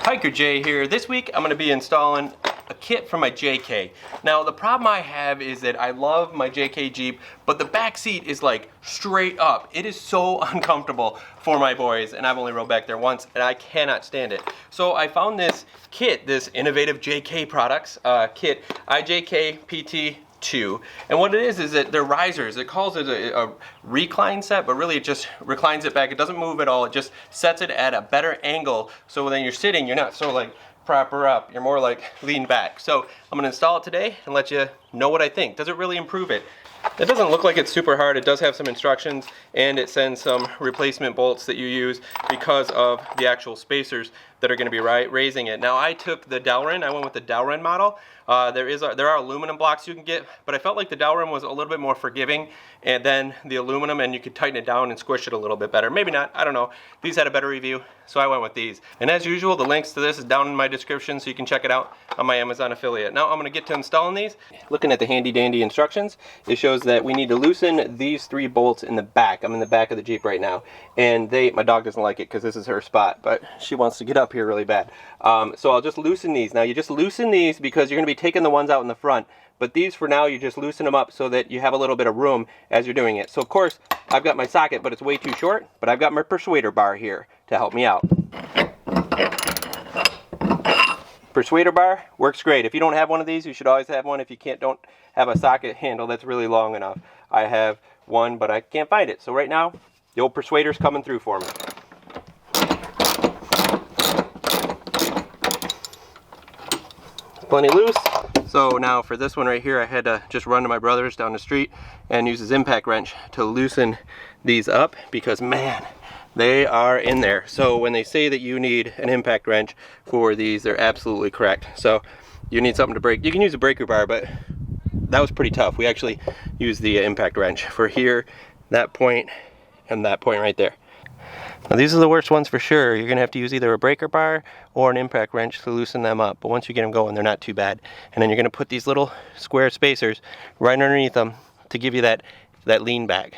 Hiker Jay here. This week I'm going to be installing a kit for my JK. Now the problem I have is that I love my JK Jeep, but the back seat is like straight up. It is so uncomfortable for my boys, and I've only rode back there once and I cannot stand it. So I found this kit, this innovative JK products kit, IJK PT 2, and what it is that they're risers. It calls it a recline set, but really it just reclines it back. It doesn't move at all. It just sets it at a better angle, so when you're sitting, you're not so like proper up, you're more like lean back. So I'm gonna install it today and let you know what I think. Does it really improve it? It doesn't look like it's super hard. It does have some instructions, and it sends some replacement bolts that you use because of the actual spacers that are going to be raising it. Now I took the Delrin. I went with the Delrin model. There are aluminum blocks you can get, but I felt like the Delrin was a little bit more forgiving and then the aluminum, and you could tighten it down and squish it a little bit better. Maybe not, I don't know. These had a better review, so I went with these. And as usual, the links to this is down in my description, so you can check it out on my Amazon affiliate. Now I'm going to get to installing these. Looking at the handy dandy instructions, it shows that we need to loosen these 3 bolts in the back. I'm in the back of the Jeep right now, and my dog doesn't like it because this is her spot, but she wants to get up here really bad. So I'll just loosen these. Now you just loosen these because you're going to be taking the ones out in the front, but these for now you just loosen them up so that you have a little bit of room as you're doing it. So of course I've got my socket, but it's way too short, but I've got my persuader bar here to help me out. Persuader bar works great. If you don't have one of these, you should always have one. If you don't have a socket handle that's really long enough. I have one, but I can't find it. So right now, the old persuader's coming through for me. Plenty loose. So now for this one right here, I had to just run to my brother's down the street and use his impact wrench to loosen these up because man, they are in there. So when they say that you need an impact wrench for these, they're absolutely correct. So you need something to break. You can use a breaker bar, but that was pretty tough. We actually used the impact wrench for here, that point, and that point right there. Now these are the worst ones for sure. You're gonna have to use either a breaker bar or an impact wrench to loosen them up. But once you get them going, they're not too bad. And then you're gonna put these little square spacers right underneath them to give you that lean back.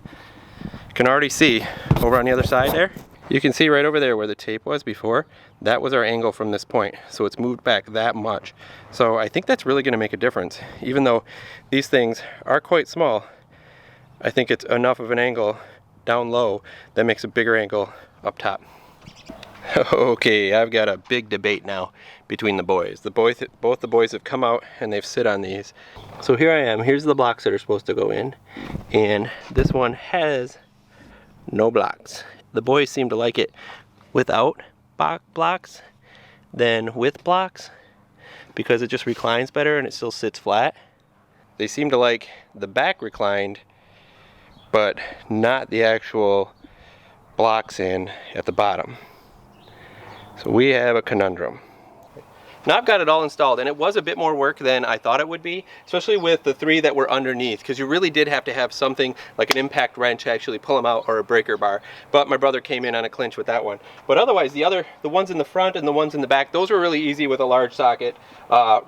You can already see over on the other side there. You can see right over there where the tape was before. That was our angle from this point. So it's moved back that much. So I think that's really gonna make a difference. Even though these things are quite small, I think it's enough of an angle down low that makes a bigger angle up top. Okay, I've got a big debate now between the boys. Both the boys have come out and they've sit on these. So here I am. Here's the blocks that are supposed to go in, and this one has no blocks. The boys seem to like it without blocks than with blocks because it just reclines better and it still sits flat. They seem to like the back reclined, but not the actual blocks in at the bottom. So we have a conundrum. Now I've got it all installed, and it was a bit more work than I thought it would be, especially with the 3 that were underneath, because you really did have to have something like an impact wrench to actually pull them out, or a breaker bar. But my brother came in on a clinch with that one. But otherwise, the ones in the front and the ones in the back, those were really easy with a large socket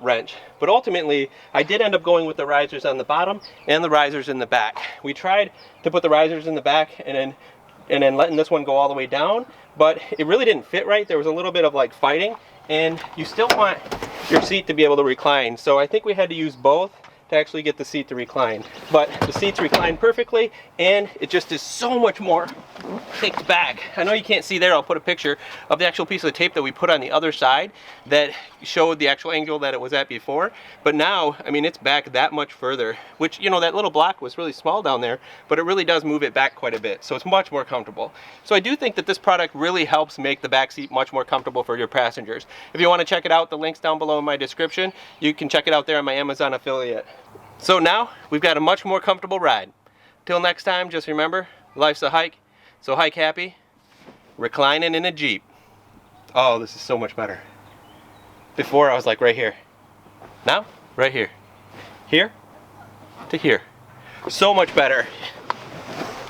wrench. But ultimately, I did end up going with the risers on the bottom and the risers in the back. We tried to put the risers in the back and then letting this one go all the way down, but it really didn't fit right. There was a little bit of like fighting, and you still want your seat to be able to recline. So I think we had to use both to actually get the seat to recline. But the seats recline perfectly, and it just is so much more kicked back. I know you can't see there. I'll put a picture of the actual piece of the tape that we put on the other side that showed the actual angle that it was at before. But now, I mean, it's back that much further, which, you know, that little block was really small down there, but it really does move it back quite a bit. So it's much more comfortable. So I do think that this product really helps make the back seat much more comfortable for your passengers. If you want to check it out, the link's down below in my description. You can check it out there on my Amazon affiliate. So now we've got a much more comfortable ride. Till next time, just remember, life's a hike, so hike happy, reclining in a Jeep. Oh, this is so much better. Before I was like right here. Now, right here. Here to here. So much better.